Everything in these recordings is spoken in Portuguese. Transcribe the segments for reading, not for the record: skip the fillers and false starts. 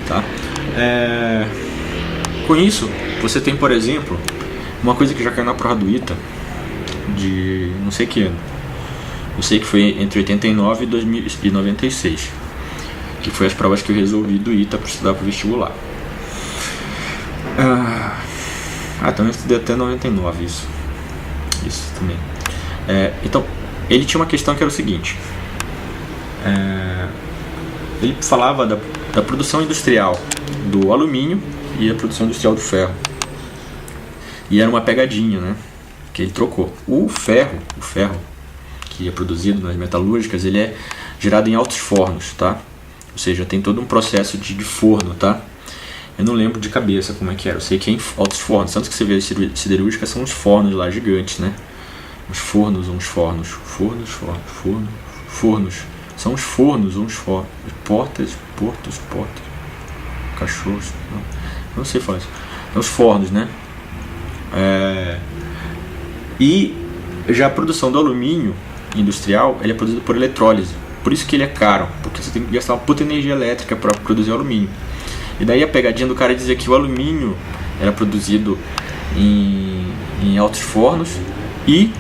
tá? Com isso, você tem, por exemplo, uma coisa que já caiu na prova do ITA, de não sei que ano. Eu sei que foi entre 89 e 96, que foi as provas que eu resolvi do ITA para estudar para o vestibular. Também estudei até 99, isso também. Então, ele tinha uma questão que era o seguinte. Ele falava da produção industrial do alumínio e a produção industrial do ferro. E era uma pegadinha, né? Que ele trocou. O ferro que é produzido nas metalúrgicas, ele é gerado em altos fornos, tá? Ou seja, tem todo um processo de forno, tá? Eu não lembro de cabeça como é que era. Eu sei que é em altos fornos. Tanto que você vê as siderúrgicas são uns fornos lá gigantes, né? Uns fornos. São os fornos, uns fornos. Portos. Cachorros. Não sei falar isso. É os fornos, né? E já a produção do alumínio industrial, ele é produzido por eletrólise. Por isso que ele é caro, porque você tem que gastar uma puta energia elétrica para produzir alumínio. E daí a pegadinha do cara dizia que o alumínio era produzido em altos fornos e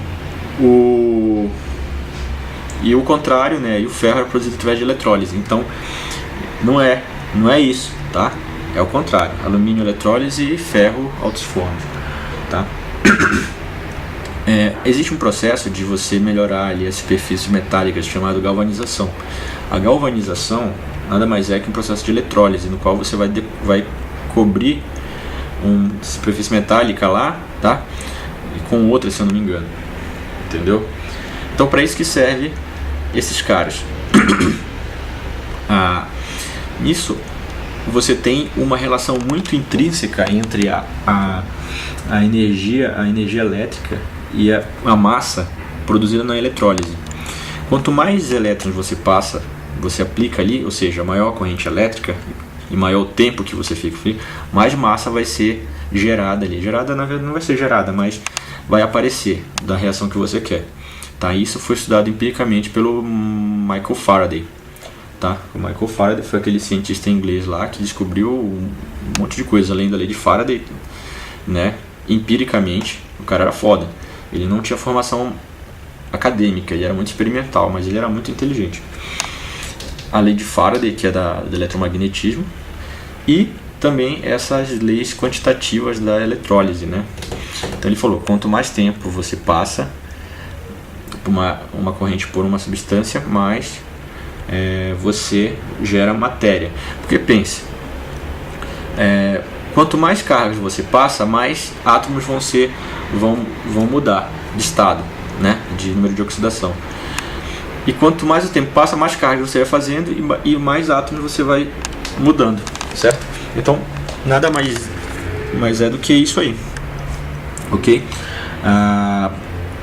o contrário, né? E o ferro era produzido através de eletrólise. Então não é isso, tá? É o contrário: alumínio, eletrólise e ferro, altos fornos, tá? Existe um processo de você melhorar ali as superfícies metálicas chamado galvanização. A galvanização nada mais é que um processo de eletrólise, no qual você vai cobrir uma superfície metálica lá, tá? E com outra, se eu não me engano. Entendeu? Então, para isso que serve esses caras. Nisso, você tem uma relação muito intrínseca entre a energia elétrica e a massa produzida na eletrólise. Quanto mais elétrons você aplica ali, ou seja, maior a corrente elétrica e maior o tempo que você fica frio, mais massa vai ser gerada ali. Gerada, na verdade, não vai ser gerada, mas vai aparecer da reação que você quer. Tá? Isso foi estudado empiricamente pelo Michael Faraday. Tá? O Michael Faraday foi aquele cientista inglês lá que descobriu um monte de coisa além da lei de Faraday, né? Empiricamente, o cara era foda. Ele não tinha formação acadêmica, ele era muito experimental, mas ele era muito inteligente. A lei de Faraday, que é do eletromagnetismo, e também essas leis quantitativas da eletrólise, né? Então ele falou: quanto mais tempo você passa uma corrente por uma substância, mais você gera matéria. Porque pense, quanto mais cargas você passa, mais átomos vão mudar de estado, né? De número de oxidação. E quanto mais o tempo passa, mais cargas você vai fazendo e mais átomos você vai mudando, certo? Então, nada mais é do que isso aí, ok?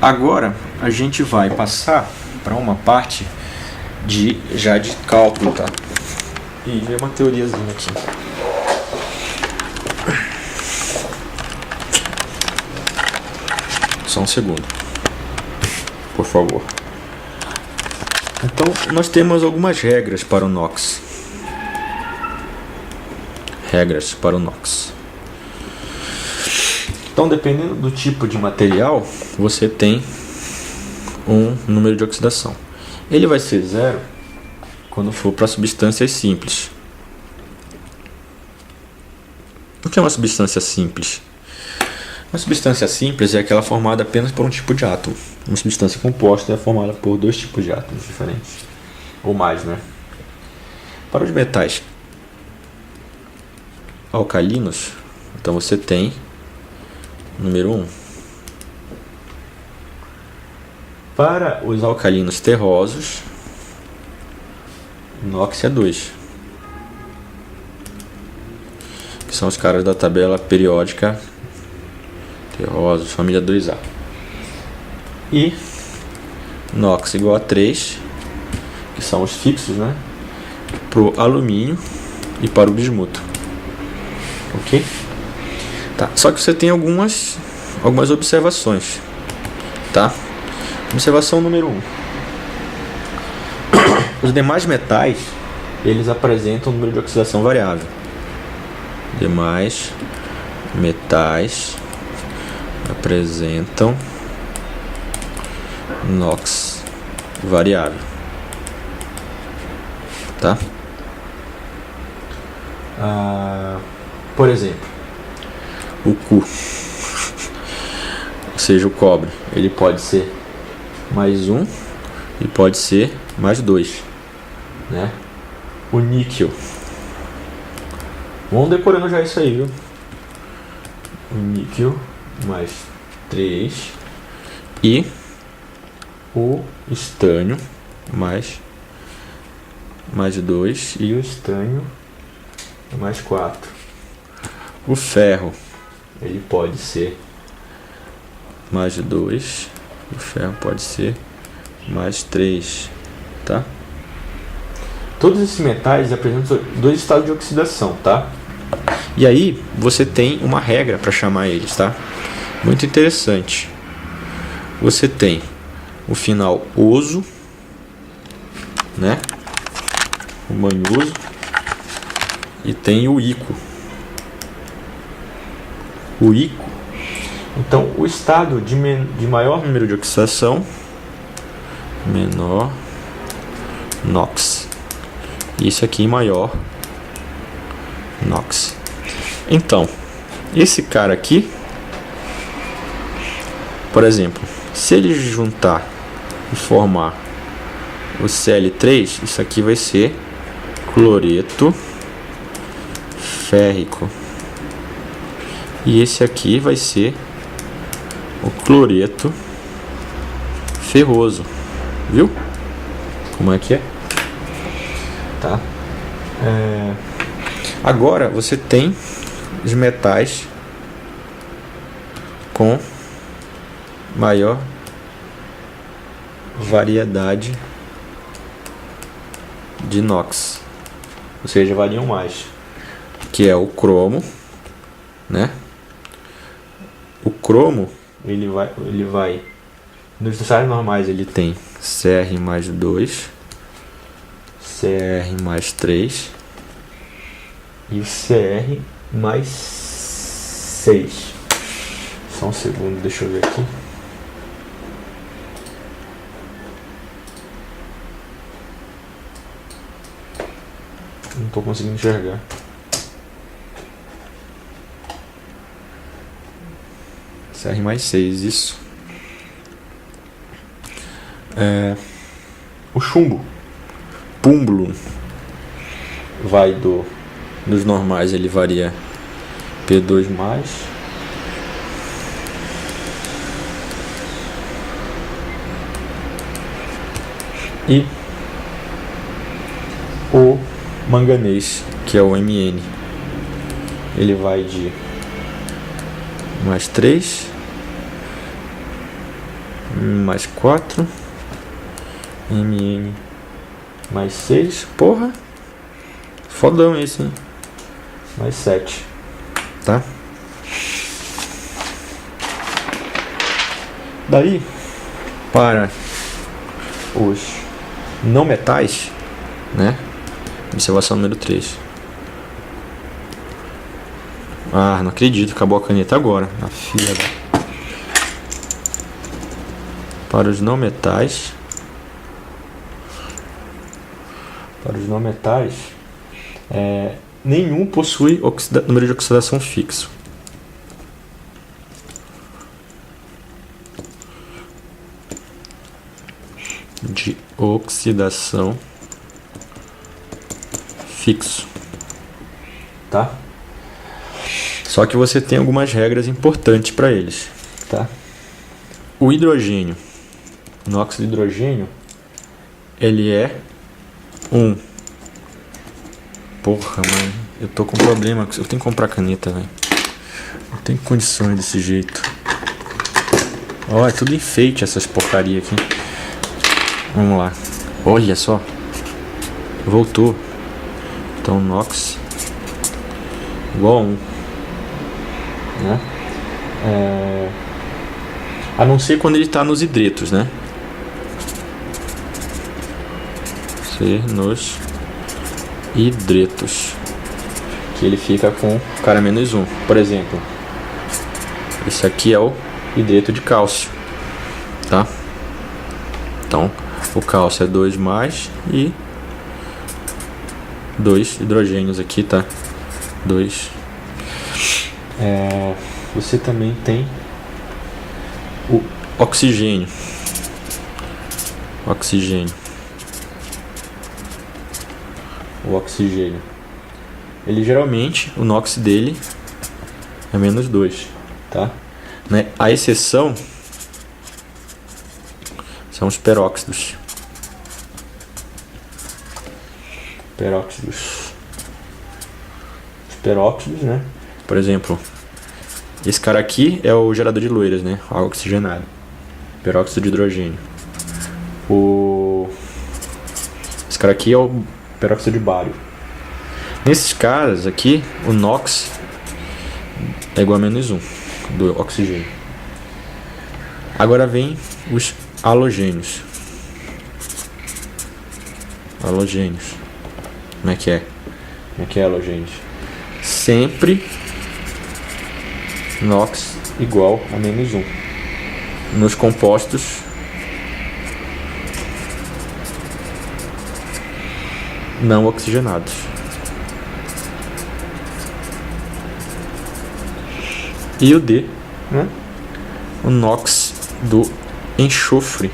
Agora a gente vai passar para uma parte de cálculo, tá? E é uma teoriazinha aqui. Só um segundo, por favor. Então, nós temos algumas regras para o NOx. Então, dependendo do tipo de material, você tem um número de oxidação. Ele vai ser 0 quando for para substâncias simples. O que é uma substância simples? Uma substância simples é aquela formada apenas por um tipo de átomo. Uma substância composta é formada por dois tipos de átomos diferentes, ou mais, né? Para os metais alcalinos, então você tem número 1. Para os alcalinos terrosos, NOx é 2. Que são os caras da tabela periódica terrosos, família 2A. E NOx igual a 3, que são os fixos, né? Para o alumínio e para o bismuto. Ok? Tá. Só que você tem algumas observações. Tá? Observação número 1. Os demais metais, eles apresentam um número de oxidação variável. Demais metais apresentam NOx variável, tá? Por exemplo, o Cu, ou seja, o cobre, ele pode ser mais 1 e pode ser mais 2, né? O níquel, vamos decorando já isso aí, viu? O níquel mais 3 e o estânio mais 2 e o estânio mais 4. O ferro, ele pode ser mais 2, o ferro pode ser mais 3, tá? Todos esses metais apresentam 2 estados de oxidação, tá? E aí você tem uma regra para chamar eles, tá? Muito interessante. Você tem o final oso, né? O manhoso, e tem o ico. O ico. Então, o estado de maior número de oxidação, menor NOx. Isso aqui maior NOx. Então, esse cara aqui, por exemplo, se ele juntar e formar o Cl3, isso aqui vai ser cloreto férrico. E esse aqui vai ser o cloreto ferroso. Viu? Como é que é? Tá? Agora você tem os metais com maior variedade de NOx, ou seja, variam mais, que é o cromo, né? O cromo ele vai nos estados normais, ele tem Cr mais 2, Cr mais 3 e o Cr mais 6. Só um segundo, deixa eu ver aqui. Não estou conseguindo enxergar. Cr mais 6, isso. O chumbo, púmbulo, vai dos normais, ele varia P2+, e o manganês, que é o Mn, ele vai de mais 3, mais 4, Mn mais 6, porra, fodão esse, hein? Mais 7, tá? Daí, para os não metais, né? Observação número 3. Ah, não acredito, acabou a caneta agora. A filha da... Para os não metais, nenhum possui número de oxidação fixo. De oxidação fixo, tá? Só que você tem algumas regras importantes para eles, tá? O hidrogênio, o NOx de hidrogênio, ele é Porra, mano, eu tô com problema, eu tenho que comprar caneta, velho. Não tem condições desse jeito. Ó, é tudo enfeite essas porcaria aqui. Vamos lá. Olha só. Voltou. Então, NOx igual a 1. Né? A não ser quando ele está nos hidretos, né? Ser nos hidretos. que ele fica com cara -1. Por exemplo, esse aqui é o hidreto de cálcio, tá? Então, o cálcio é 2 mais e 2 hidrogênios aqui, tá? 2. Você também tem o oxigênio. O oxigênio. Ele geralmente, o NOx dele é -2, tá? Né? A exceção são os peróxidos. Os peróxidos, né? Por exemplo, esse cara aqui é o gerador de loiras, né? Água oxigenada. Peróxido de hidrogênio. Esse cara aqui é o peróxido de bário. Nesses caras aqui, o NOx é igual a -1 do oxigênio. Agora vem os halogênios. Como é que é? Halogênios? Sempre NOx igual a -1. Nos compostos não oxigenados. E o D, né? O NOx do enxofre,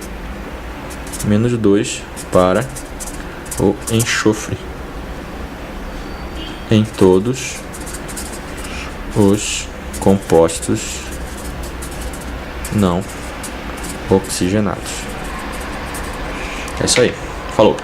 -2 para o enxofre em todos os compostos não oxigenados. É isso aí. Falou.